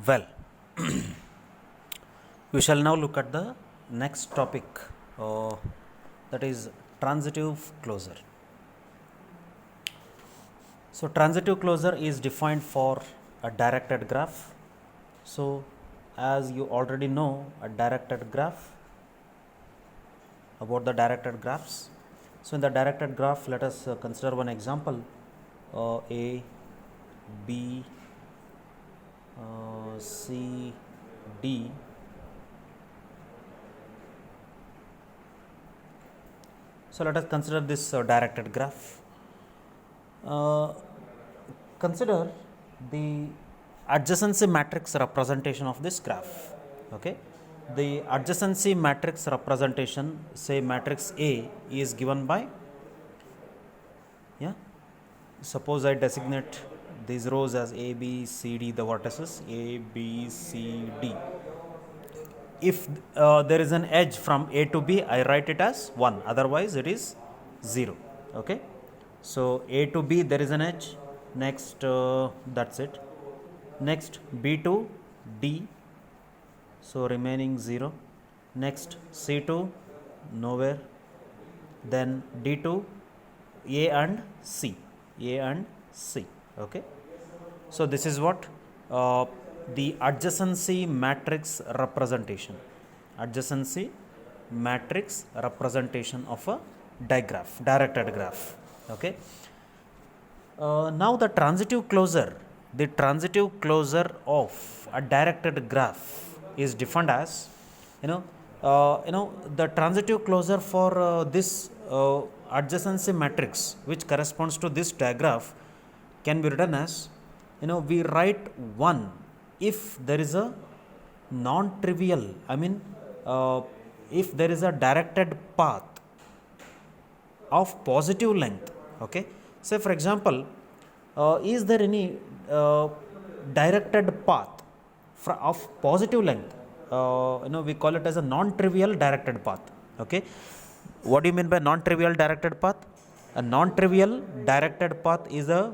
Well, we shall now look at the next topic, that is transitive closure. So, transitive closure is defined for a directed graph. So, as you already know, a directed graph, about the directed graphs. So, in the directed graph, let us consider one example, A, B, C, D. So, let us consider this directed graph. Consider the adjacency matrix representation of this graph. Okay, the adjacency matrix representation, say matrix A, is given by, suppose I designate these rows as A, B, C, D, the vertices A, B, C, D. If there is an edge from A to B, I write it as 1, otherwise it is 0. Okay, so A to B there is an edge. Next, that's it. Next, B to D, so remaining 0. Next, C to nowhere. Then D to A and C. Okay, so this is what the adjacency matrix representation of a directed graph. Okay, now the transitive closure of a directed graph is defined as, the transitive closure for this adjacency matrix which corresponds to this digraph can be written as, we write 1 if there is a non-trivial, if there is a directed path of positive length. Okay, say for example, is there any directed path of positive length? We call it as a non-trivial directed path. Okay, what do you mean by non-trivial directed path? A non-trivial directed path is a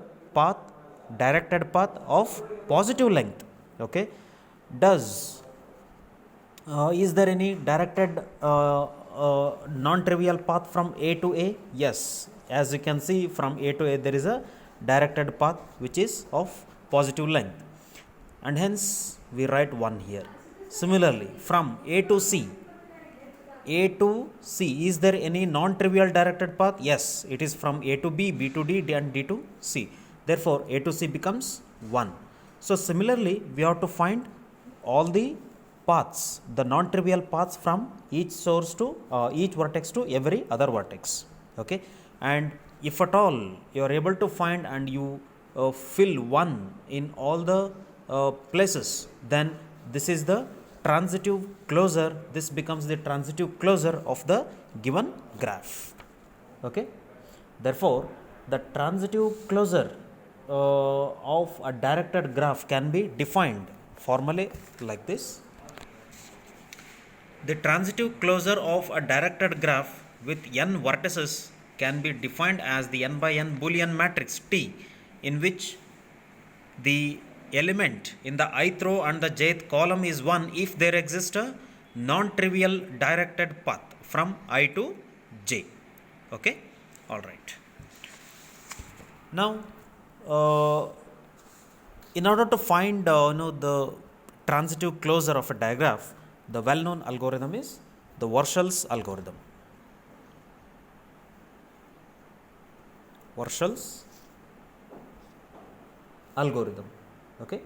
directed path of positive length. Okay, is there any directed non-trivial path from A to A? Yes, as you can see, from A to A there is a directed path which is of positive length, and hence we write 1 here. Similarly, from A to C, is there any non-trivial directed path? Yes, it is from A to B, B to D, and D to C. Therefore, A to C becomes 1. So, similarly, we have to find all the paths, the non-trivial paths from each source to each vertex to every other vertex. Okay, and if at all you are able to find and you fill 1 in all the places, then this is the transitive closure. This becomes the transitive closure of the given graph. Okay, therefore, the transitive closure of a directed graph can be defined formally like this. The transitive closure of a directed graph with n vertices can be defined as the n by n Boolean matrix T, in which the element in the ith row and the jth column is 1 if there exists a non-trivial directed path from I to j. Okay, all right. Now, in order to find the transitive closure of a digraph, the well-known algorithm is the Warshall's algorithm. Warshall's algorithm. Okay.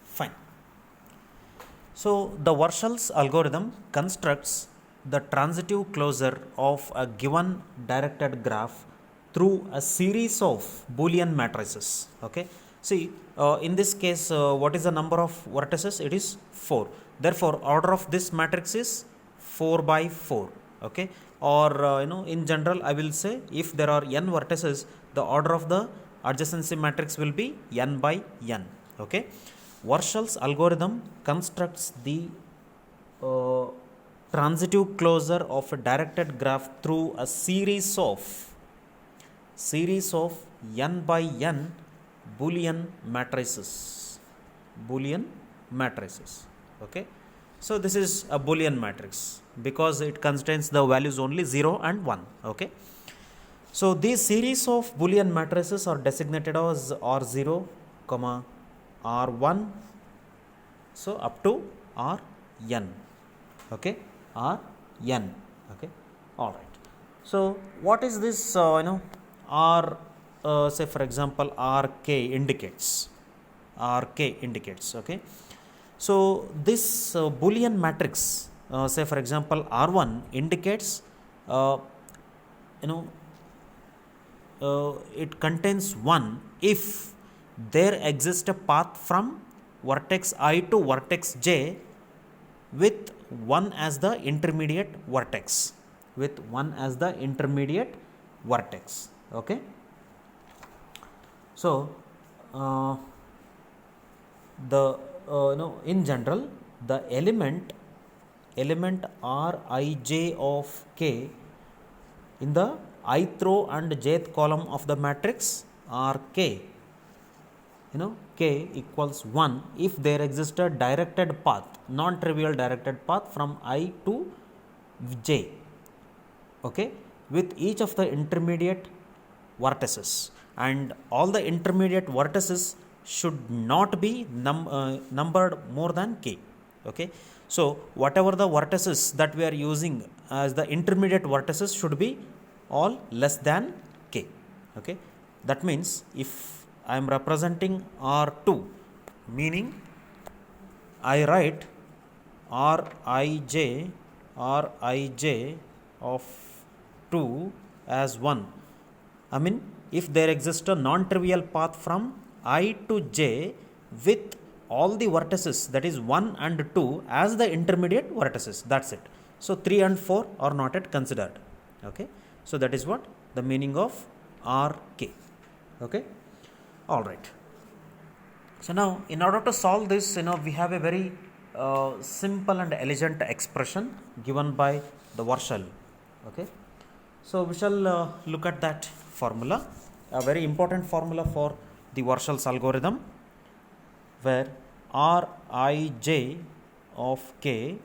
Fine. So, the Warshall's algorithm constructs the transitive closure of a given directed graph through a series of Boolean matrices. Okay. See, in this case, what is the number of vertices? It is 4. Therefore, order of this matrix is 4 by 4. Okay, or in general I will say, if there are n vertices, the order of the adjacency matrix will be n by n. Okay, Warshall's algorithm constructs the transitive closure of a directed graph through a series of n by n Boolean matrices. Okay, so this is a Boolean matrix because it contains the values only 0 and 1. Okay, so these series of Boolean matrices are designated as R0, R1, so up to Rn. Okay, Rn. Okay, all right. So what is this R, say for example Rk indicates. Okay, so this Boolean matrix, say for example R1 indicates it contains 1 if there exists a path from vertex I to vertex j with 1 as the intermediate vertex. Okay, so the in general the element Rij of k in the ith row and jth column of the matrix Rk, k equals 1 if there exists a directed path, non-trivial directed path from I to j, okay, with each of the intermediate vertices, and all the intermediate vertices should not be numbered more than k. Okay, so whatever the vertices that we are using as the intermediate vertices should be all less than k. Okay, that means if I am representing R2, meaning I write Rij of 2 as 1. I mean, if there exists a non-trivial path from I to j with all the vertices, that is 1 and 2 as the intermediate vertices, that's it. So 3 and 4 are not yet considered. Okay, so that is what the meaning of Rk. Okay, all right. So now in order to solve this, we have a very simple and elegant expression given by the Warshall. Okay, so we shall look at that formula, a very important formula for the Warshall's algorithm, where Rij of k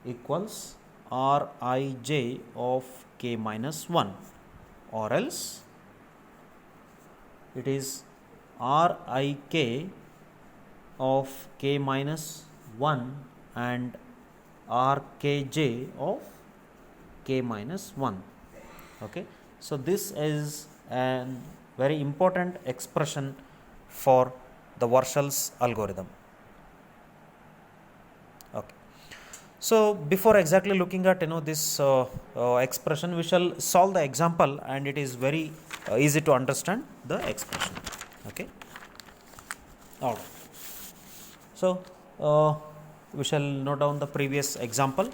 equals Rij of k minus 1, or else it is Rik of k minus 1 and Rkj of k minus 1. Okay, so this is a very important expression for the Warshall's algorithm. Okay, so before exactly looking at this expression, we shall solve the example, and it is very easy to understand the expression. Okay, all right. So we shall note down the previous example.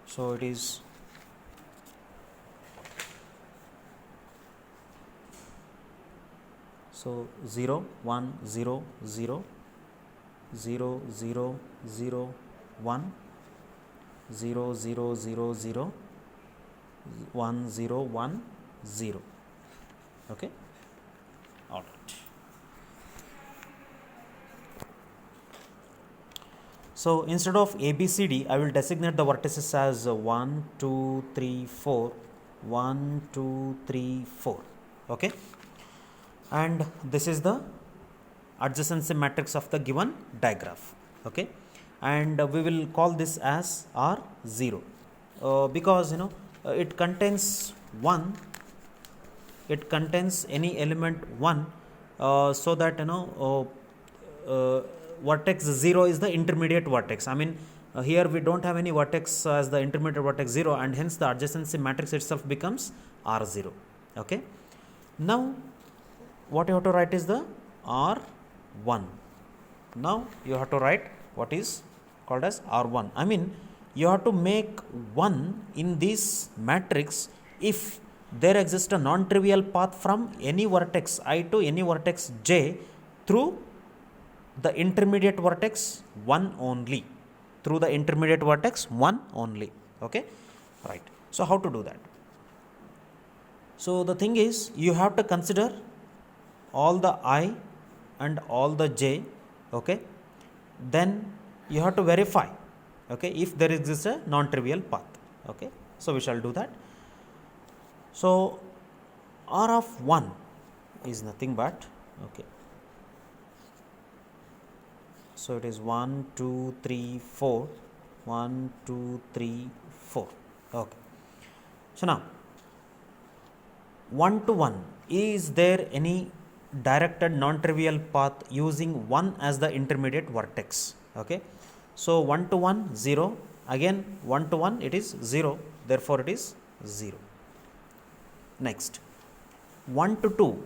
So it is so 0 1 0 0 0 0 0 1 0 0 0 0 1 0 1 0. Okay, all right. So instead of ABCD, I will designate the vertices as 1 2 3 4 1 2 3 4. Okay, and this is the adjacency matrix of the given digraph. Okay, and we will call this as R0 because it contains any element 1, so that vertex 0 is the intermediate vertex. I mean, here we don't have any vertex as the intermediate vertex 0, and hence the adjacency matrix itself becomes R0. Okay, now what you have to write is the R1. Now you have to write what is called as R1. I mean, you have to make 1 in this matrix if there exists a non-trivial path from any vertex I to any vertex j through the intermediate vertex 1 only. through the intermediate vertex 1 only. Okay, right. So how to do that? So the thing is, you have to consider all the I and all the j. Okay, then you have to verify, okay, if there exists a non-trivial path. Okay, so we shall do that. So R of 1 is nothing but, okay, so it is 1 2 3 4, 1 2 3 4. Okay, so now 1 to 1, is there any directed non-trivial path using 1 as the intermediate vertex? Okay, so 1 to 1 0, again 1 to 1 it is 0, therefore it is 0. Next, 1 to 2,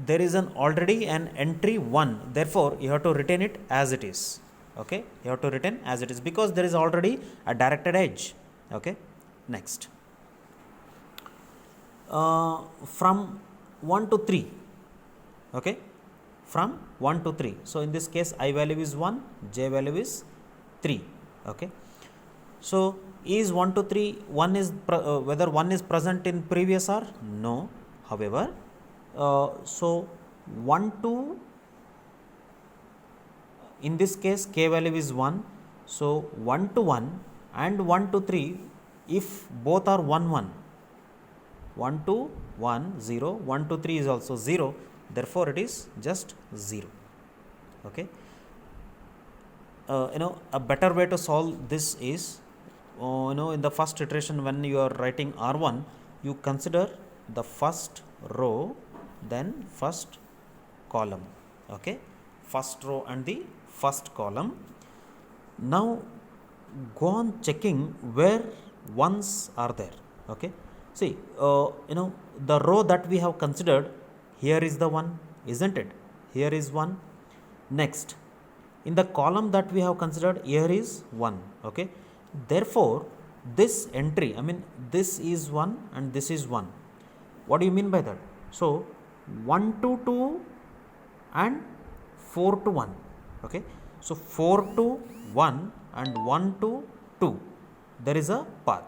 there is already an entry 1, therefore you have to retain it as it is. Okay, you have to retain as it is because there is already a directed edge. Okay, next, from 1 to 3, okay, from 1 to 3, so in this case I value is 1, j value is 3. Okay, so is 1 to 3 1 is whether 1 is present in previous or no. However, so 1 to, in this case k value is 1, so 1 to 1 and 1 to 3, if both are 1 1, 1 to 1 0, 1 to 3 is also 0, therefore it is just 0. Okay, a better way to solve this is, in the first iteration when you are writing R1, you consider the first row, then first column. Okay, first row and the first column. Now go on checking where ones are there. Okay, see, the row that we have considered, here is the one, isn't it? Here is one. Next, in the column that we have considered, here is one. Okay, therefore this entry, I mean this is 1 and this is 1. What do you mean by that? So 1 to 2 and 4 to 1. Okay, so 4 to 1 and 1 to 2, there is a path.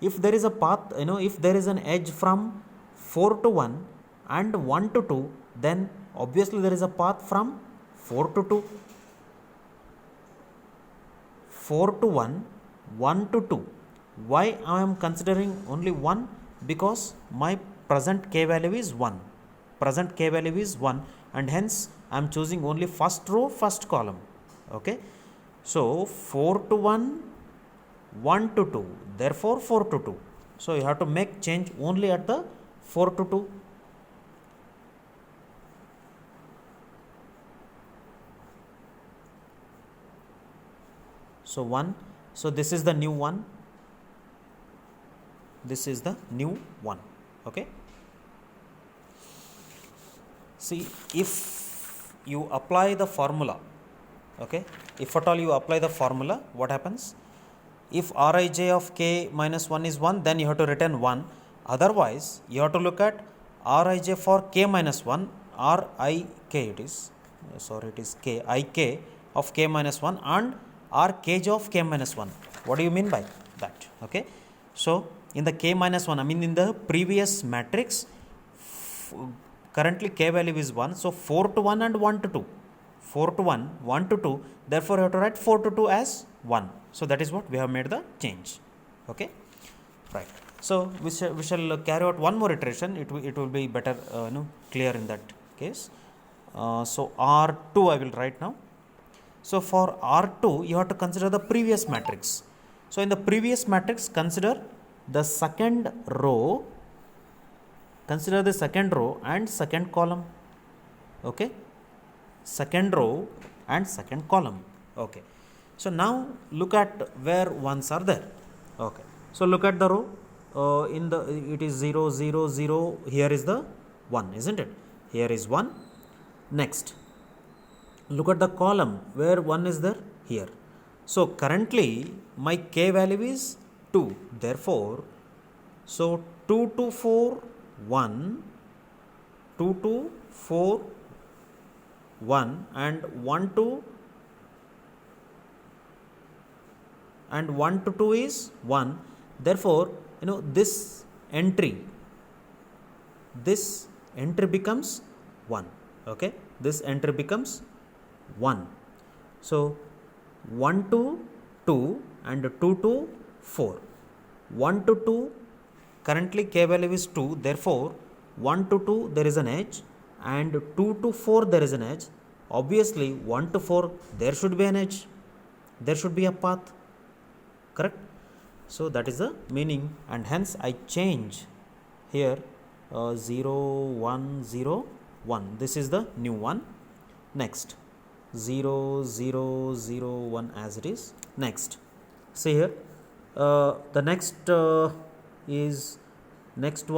If there is a path, if there is an edge from 4 to 1 and 1 to 2, then obviously there is a path from 4 to 2. 4 to 1, 1 to 2. Why I am considering only 1? Because my present k value is 1. Present k value is 1 and hence I am choosing only first row, first column. Okay, so 4 to 1, 1 to 2, therefore 4 to 2. So you have to make change only at the 4 to 2. So 1, so this is the new one, this is the new one. Okay, see, if you apply the formula, okay, if at all you apply the formula, what happens? If Rij of k minus 1 is 1, then you have to return 1. Otherwise, you have to look at Rij for k minus 1, Rik it is, sorry, it is k, Ik of k minus 1 and Rkj of k minus 1. What do you mean by that? Okay, so in the k minus 1, I mean in the previous matrix, currently k value is 1, so 4 to 1 and 1 to 2. 4 to 1, 1 to 2, therefore you have to write 4 to 2 as 1. So that is what we have made the change. Okay, right. So we shall carry out one more iteration. It will be better, clear in that case. So R2 I will write now. So for R2, you have to consider the previous matrix. So in the previous matrix, consider the second row, and second column. Okay, second row and second column. Okay, so now look at where ones are there. Okay, so look at the row, it is 0 0 0, here is the 1, isn't it? Here is 1. Next, look at the column where 1 is there, here. So currently my k value is 2, therefore, so 2 to 4 1, 2 to 4 1 and 1 to and 1 to 2 is 1. Therefore, this entry becomes 1. Okay, this entry becomes 1. So 1 to 2 and 2 to 4. 1 to 2, currently k value is 2, therefore 1 to 2 there is an edge, and 2 to 4 there is an edge. Obviously 1 to 4 there should be an edge, there should be a path, correct? So that is the meaning, and hence I change here 0 1 0 1. This is the new one. Next 0 0 0 1 as it is. Next, see here the next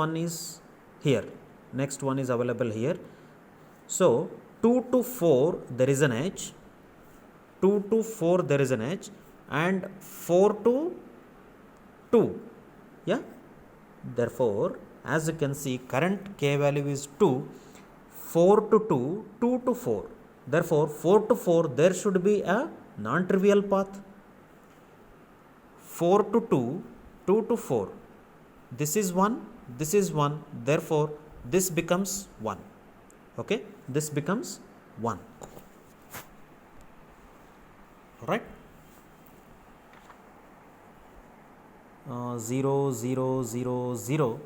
one is here. Next one is available here. So 2 to 4 there is an edge, 2 to 4 there is an edge, and 4 to 2. Yeah, therefore as you can see, current k value is 2, 4 to 2, 2 to 4. Therefore 4 to 4 there should be a non-trivial path. 4 to 2, 2 to 4. This is 1, this is 1. Therefore this becomes 1. Okay, this becomes 1. Alright. 0 0 0 0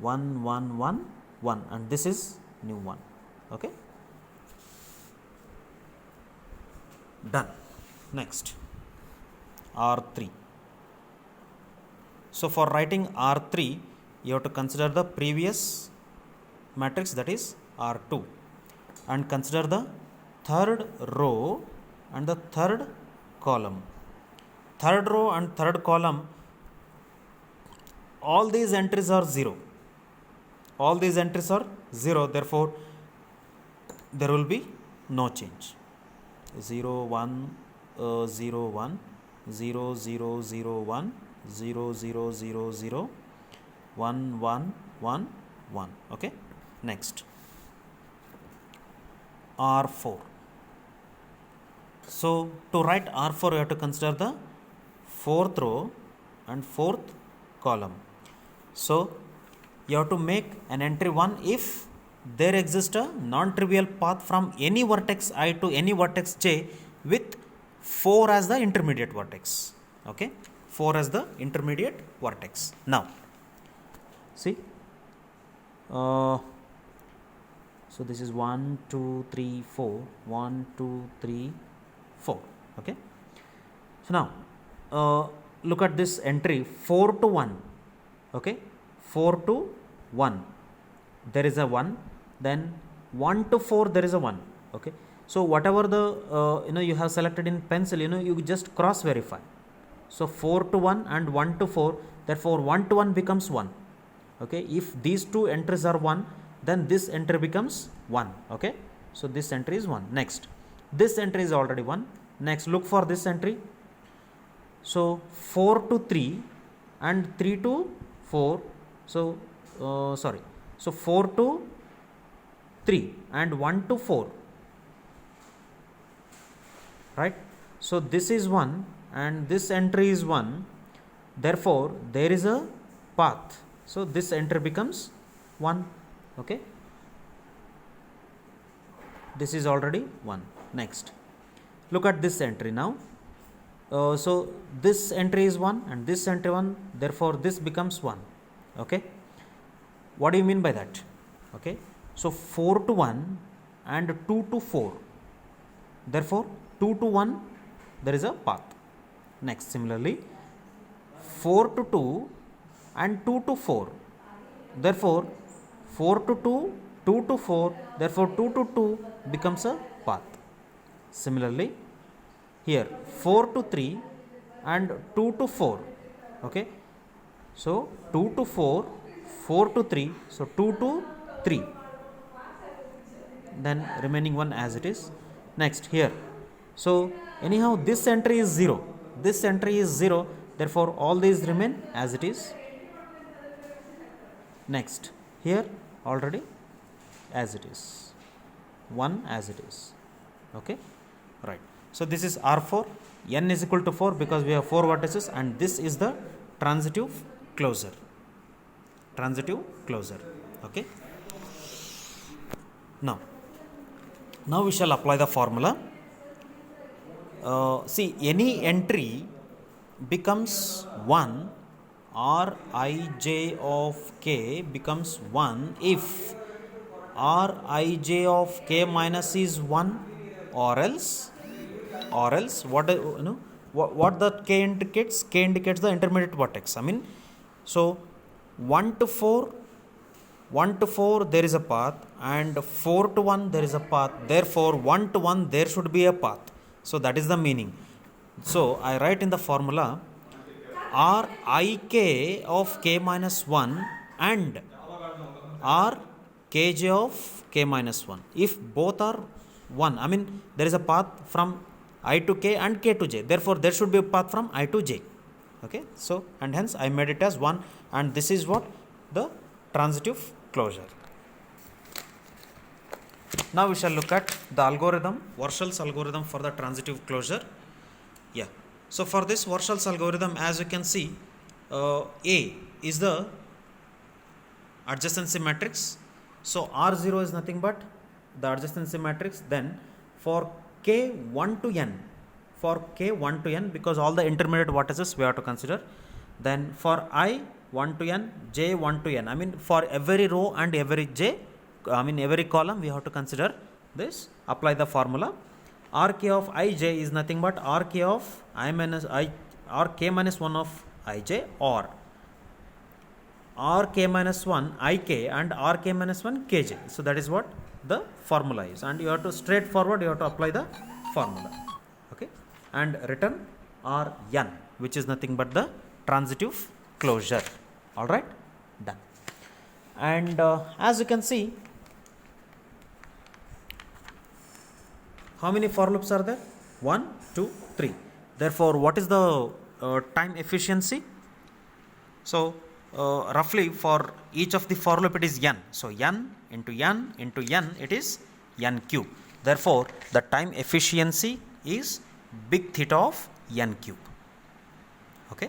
1 1 1 1, and this is new one. Okay, done. Next, R3. So for writing R3, you have to consider the previous matrix, that is R2, and consider the third row and the third column. Third row and third column, all these entries are 0. All these entries are 0, therefore there will be no change. 0 1 0 1 0 0 0 1 0 0 0 0 1 1 1 1. Okay, next R4. So to write R4, you have to consider the fourth row and fourth column. So you have to make an entry 1 if there exists a non-trivial path from any vertex I to any vertex j with 4 as the intermediate vertex. Okay, 4 as the intermediate vertex. Now see, so this is 1 2 3 4, 1 2 3 4. Okay, so now look at this entry 4 to 1. Okay, 4 to 1 there is a 1, then 1 to 4 there is a 1. Okay, so whatever the you have selected in pencil, you just cross verify. So 4 to 1 and 1 to 4, therefore 1 to 1 becomes 1. Okay, if these two entries are 1, then this entry becomes 1. Okay, so this entry is 1. Next, this entry is already 1. Next, look for this entry. So 4 to 3 and 3 to 4. So so 4 to 3 and 1 to 4, right? So this is 1 and this entry is 1, therefore there is a path. So this entry becomes 1. Okay, this is already 1. Next, look at this entry now. So this entry is 1 and this entry 1, therefore this becomes 1. Okay, what do you mean by that? Okay, so 4 to 1 and 2 to 4, therefore 2 to 1 there is a path. Next, similarly 4 to 2 and 2 to 4, therefore 4 to 2, 2 to 4, therefore 2 to 2 becomes a path. Similarly here 4 to 3 and 2 to 4. Okay, so 2 to 4, 4 to 3, so 2 to 3, then remaining one as it is. Next, here, so anyhow this entry is 0, this entry is 0, therefore all these remain as it is. Next, here already as it is, 1 as it is. Okay, right. So this is R4. n is equal to 4 because we have 4 vertices, and this is the transitive closure. Transitive closure. Okay. Now we shall apply the formula. See, any entry becomes 1, or ij of k becomes 1 if r ij of k minus is 1, or else what the k indicates? K indicates the intermediate vertex. I mean, so 1 to 4 there is a path, and 4 to 1 there is a path. Therefore 1 to 1 there should be a path. So that is the meaning. So I write in the formula r ik of k minus 1 and r kj of k minus 1. If both are 1, I mean, there is a path from I to k and k to j. Therefore there should be a path from I to j. Okay. So, and hence I made it as 1, and this is what the transitive closure. Now we shall look at the algorithm, Warshall's algorithm for the transitive closure. Yeah. So for this Warshall's algorithm, as you can see, A is the adjacency matrix. So R0 is nothing but the adjacency matrix. Then for k1 to n, because all the intermediate vertices we have to consider. Then for I1 to n, j1 to n, I mean, for every row and every every column we have to consider this. Apply the formula. Rk of ij is nothing but Rk of Rk minus 1 of ij, or Rk minus 1 Ik and Rk minus 1 Kj. So that is what the formula is, and you have to straightforward, you have to apply the formula. Okay, and return Rn, which is nothing but the transitive closure. All right, done. And as you can see, how many for loops are there? 1, 2, 3. Therefore, what is the time efficiency? So roughly for each of the for loop it is n. So n into n into n, it is n cube. Therefore the time efficiency is big theta of n cube. Okay.